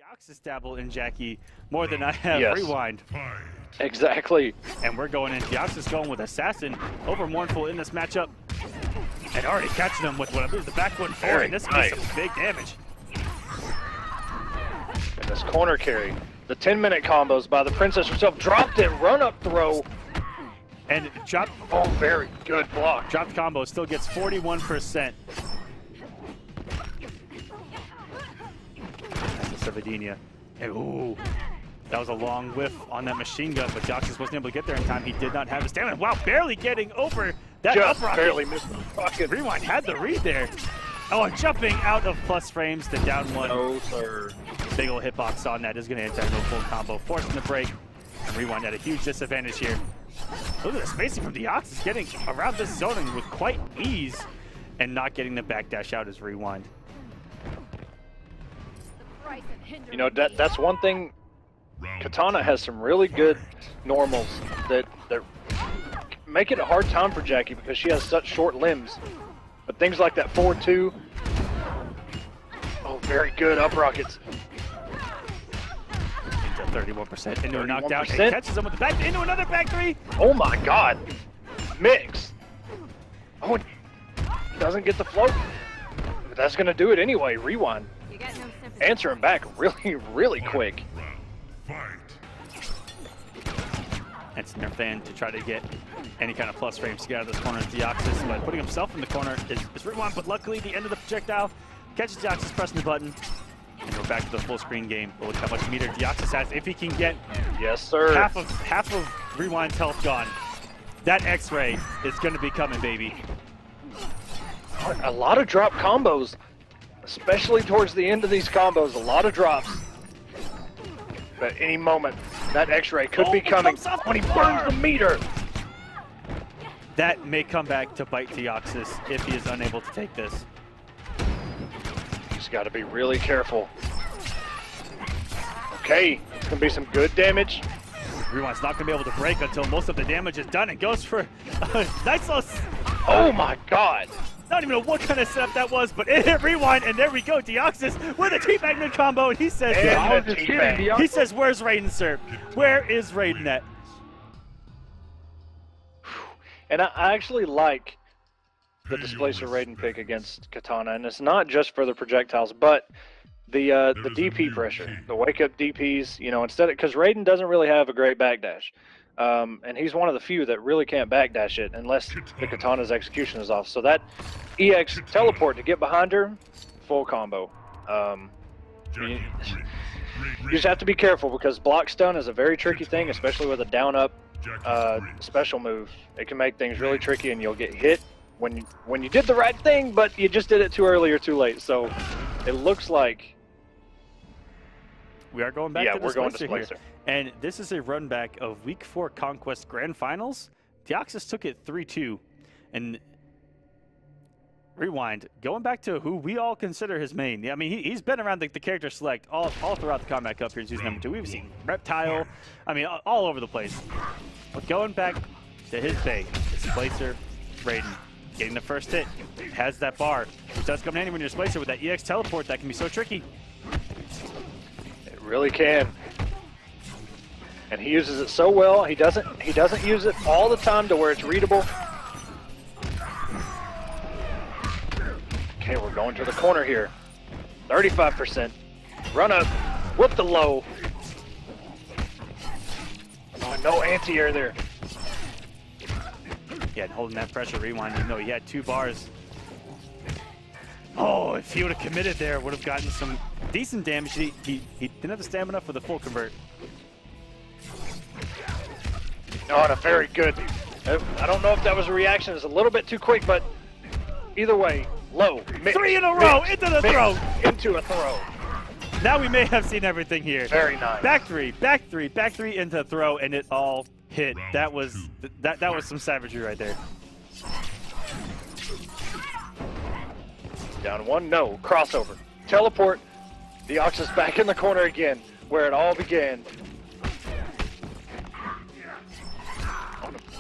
Deoxys dabble in Jackie more than I have Rewind. Exactly. And we're going in. Deoxys going with Assassin over Mournful in this matchup. And already catching him with what I believe the back one forward. And this is some big damage. And this corner carry. The 10-minute combos by the Princess herself. Dropped it, run up throw. And dropped. Oh, very good block. Dropped combo still gets 41%. Servadinia. Ooh, that was a long whiff on that machine gun, but Deoxys wasn't able to get there in time. He did not have his stamina. Wow, barely getting over that just up rocket. Barely missed the rocket. Rewind had the read there. Oh, and jumping out of plus frames, the down one. No, sir. Big ol' hitbox on that is going to enter no full combo, forcing the break. And Rewind at a huge disadvantage here. Look at the spacing from Deoxys getting around this zoning with quite ease and not getting the backdash out as Rewind. You know, that's one thing. Katana has some really good normals that make it a hard time for Jackie because she has such short limbs. But things like that 4-2. Oh, very good up rockets. Into 31%, into a knockdown, and catches him with the back, into another back three. Oh my God, mix. Oh, it doesn't get the float. But that's gonna do it anyway. Rewind. Answering back really quick. That's their fan to try to get any kind of plus frames to get out of this corner is Deoxys, but putting himself in the corner is Rewind, but luckily the end of the projectile catches Deoxys pressing the button. And we're back to the full screen game. But look how much meter Deoxys has. If he can get half of Rewind's health gone, that X-ray is going to be coming, baby. A lot of drop combos, especially towards the end of these combos. A lot of drops. But any moment, that X-ray could be coming when he burns the meter. That may come back to bite Deoxys if he is unable to take this. He's got to be really careful. Okay, it's going to be some good damage. Rewind's not going to be able to break until most of the damage is done. It goes for a nice little... Oh my God. I don't even know what kind of setup that was, but it hit Rewind, and there we go. Deoxys with a T-Back mid combo, and he says, he says, where's Raiden, sir? Where is Raiden at? And I actually like the Displacer Raiden pick against Katana, and it's not just for the projectiles, but the DP pressure, the wake-up DPs, you know, instead of, because Raiden doesn't really have a great backdash. And he's one of the few that really can't backdash it unless the Katana's execution is off. So that EX teleport to get behind her, full combo. You just have to be careful because block stun is a very tricky thing, especially with a down-up special move. It can make things really tricky and you'll get hit when you did the right thing, but you just did it too early or too late. So it looks like we are going back to we're going to Displacer. And this is a run back of Week 4 Konquest Grand Finals. Deoxys took it 3-2. And Rewind, going back to who we all consider his main. I mean, he's been around the character select all throughout the Kombat Cup here. He's using number 2. We've seen Reptile. I mean, all over the place. But going back to his bay, Displacer, Raiden. Getting the first hit. Has that bar. It does come in handy when you're Displacer with that EX teleport. That can be so tricky. It really can. And he uses it so well. He doesn't use it all the time to where it's readable. Okay, we're going to the corner here. 35%. Run up with the low. Oh, no anti-air there. Yeah, and holding that pressure, Rewind, even though he had 2 bars. Oh, if he would have committed there, would have gotten some decent damage. He didn't have the stamina for the full convert. Oh, and a very good. I don't know if that was a reaction. It's a little bit too quick, but either way, low. Mix, 3 in a row, into the throw. Into a throw. Now we may have seen everything here. Very nice. Back three into throw, and it all hit. That was some savagery right there. Down 1, no. Crossover. Teleport. Deoxys back in the corner again, where it all began.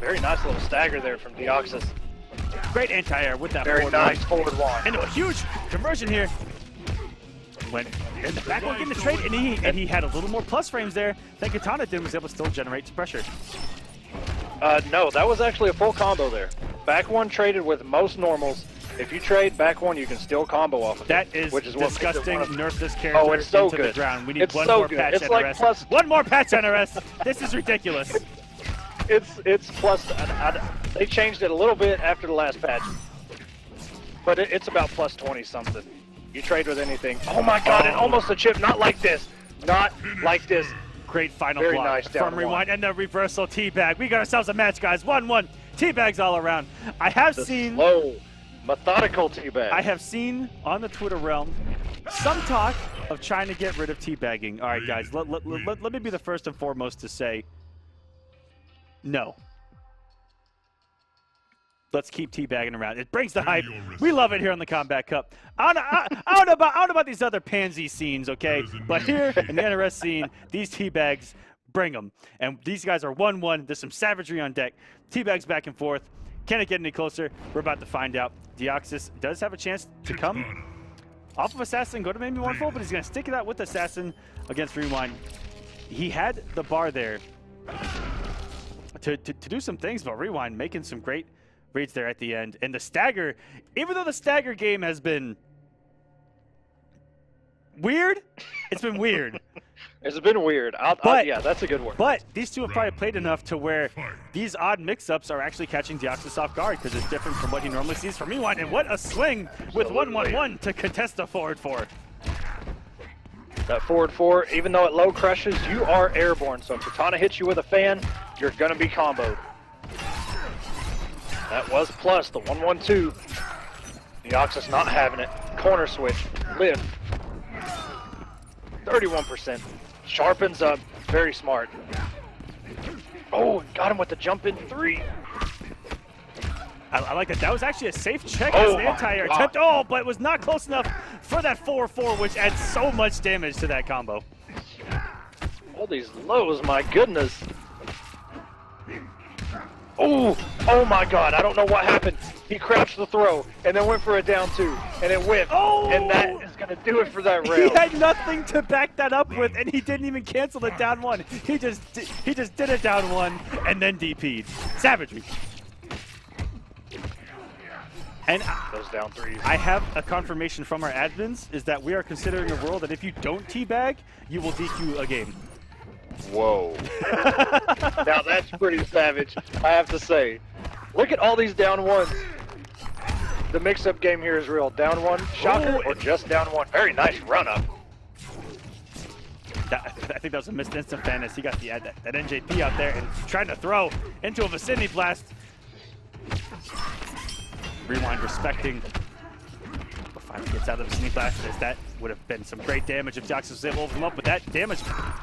Very nice little stagger there from Deoxys. Great anti-air with that very nice forward launch. Into a huge conversion here. went in the back one getting the trade, and he had a little more plus frames there than Katana did, was able to still generate pressure. No, that was actually a full combo there. Back one traded with most normals. If you trade back one, you can still combo off of that it. Which is disgusting. Nerf this character it's so into good. the ground. We need one so more good. patch it's NRS. Like plus, one more patch NRS. This is ridiculous. It's plus. They changed it a little bit after the last patch, but it's about plus 20 something. You trade with anything. Oh my God! And almost a chip. Not like this. Not like this. Great final Very block nice from Rewind and the reversal teabag. We got ourselves a match, guys. 1-1. Teabags all around. I have seen slow, methodical teabag. I have seen on the Twitter realm some talk of trying to get rid of teabagging. All right, guys. Let me be the first and foremost to say no. Let's keep teabagging around. It brings the hype. We love it here on the Kombat Cup. I don't know about these other pansy scenes, okay? But here in the NRS scene, these teabags bring them. And these guys are 1-1. There's some savagery on deck. Teabags back and forth. Can it get any closer? We're about to find out. Deoxys does have a chance to come off of Assassin, go to maybe 1-4, but he's going to stick it out with Assassin against Rewind. He had the bar there to do some things, but Rewind making some great reads there at the end. And the stagger, even though the stagger game has been weird, it's been weird. It's been weird. Yeah, that's a good word. But these two have probably played enough to where these odd mix-ups are actually catching Deoxys off guard, because it's different from what he normally sees from Rewind. And what a swing with 1-1-1 to contest the forward 4. That forward 4, even though it low crushes, you are airborne. So if Katana hits you with a fan, you're going to be comboed. That was plus the 1-1-2. Deoxys not having it. Corner switch. Lift. 31%. Sharpens up. Very smart. Oh, got him with the jump in 3. I like that. That was actually a safe check as an anti-air attempt. Oh, but it was not close enough for that 4-4, which adds so much damage to that combo. All these lows, my goodness. Oh my God, I don't know what happened. He crouched the throw and then went for a down 2 and it whipped. Oh! And that is going to do it for that round. He had nothing to back that up with, and he didn't even cancel the down 1. He just did a down 1 and then DP'd. Savagery. And those down 3s. I have a confirmation from our admins is that we are considering a rule that if you don't teabag, you will DQ a game. Whoa. Now that's pretty savage, I have to say. Look at all these down 1s. The mix-up game here is real. Down 1, shocker, or just down 1. Very nice run-up. I think that was a missed instant fan as he got that NJP out there and trying to throw into a vicinity blast. Rewind respecting. Finally gets out of the vicinity blast, as that would have been some great damage if Deoxys was able to open him up, but that damage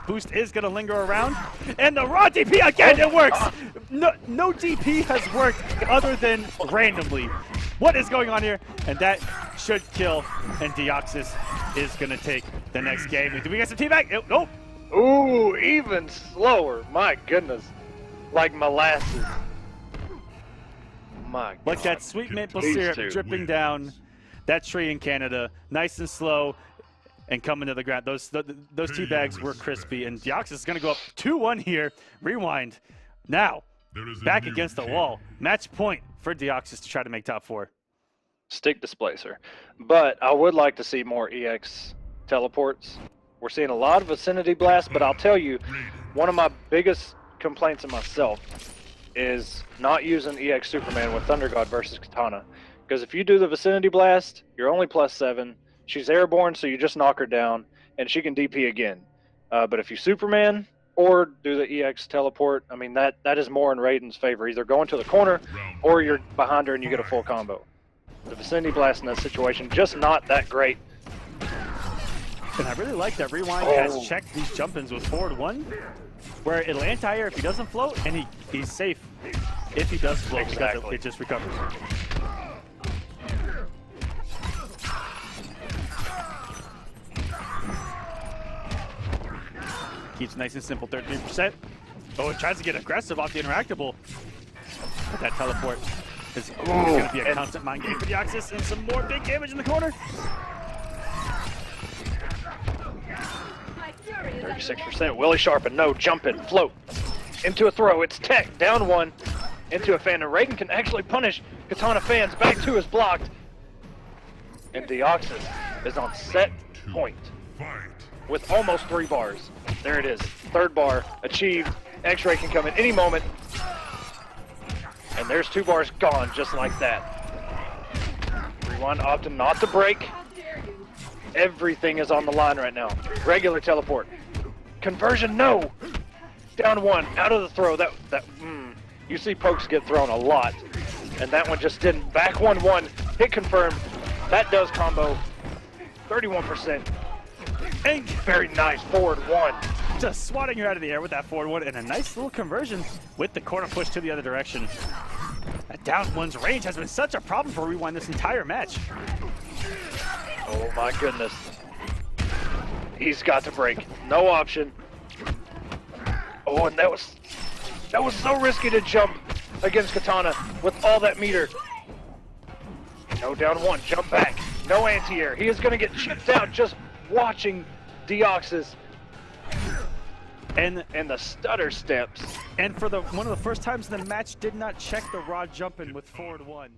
boost is going to linger around. And the raw DP again, it works! No DP has worked other than randomly. What is going on here? And that should kill, and Deoxys is going to take the next game. Do we get some teabag? Nope. Ooh, even slower. My goodness. Like molasses. My God. Like that sweet maple syrup dripping down that tree in Canada, nice and slow, and coming to the ground. Those teabags were crispy, and Deoxys is going to go up 2-1 here. Rewind. Now, back against the wall. Match point for Deoxys to try to make top 4. Stick displacer. But I would like to see more EX teleports. We're seeing a lot of vicinity blasts, but I'll tell you, one of my biggest complaints of myself is not using EX Superman with Thunder God versus Katana. Because if you do the vicinity blast, you're only +7. She's airborne, so you just knock her down, and she can DP again. But if you Superman or do the EX teleport, I mean, that is more in Raiden's favor. Either going to the corner, or you're behind her and you get a full combo. The vicinity blast in that situation, just not that great. And I really like that Rewind has checked these jump-ins with forward 1, where it'll anti-air if he doesn't float, and he's safe if he does float, because it just recovers. Keeps nice and simple, 33%. Oh, it tries to get aggressive off the interactable. But that teleport is going to be a constant mind game for Deoxys, and some more big damage in the corner. 36%. Willie Sharpen, no, jumping, float. Into a throw, it's tech, down one. Into a fan, and Raiden can actually punish Katana fans. Back two is blocked. And Deoxys is on set point with almost 3 bars. There it is, 3rd bar achieved. X-Ray can come in any moment. And there's 2 bars gone just like that. Rewind opting not to break. Everything is on the line right now. Regular teleport. Conversion, no! Down 1, out of the throw. You see pokes get thrown a lot. And that one just didn't. Back 1-1, hit confirmed. That does combo. 31%. And very nice, forward 1. Just swatting her out of the air with that forward 1 and a nice little conversion with the corner push to the other direction. That down 1's range has been such a problem for Rewind this entire match. Oh my goodness. He's got to break. No option. Oh, and that was so risky to jump against Katana with all that meter. No, down 1, jump back. No anti-air. He is going to get chipped out just watching Deoxys. And the stutter steps. And for one of the first times in the match, did not check the raw jump in with forward 1.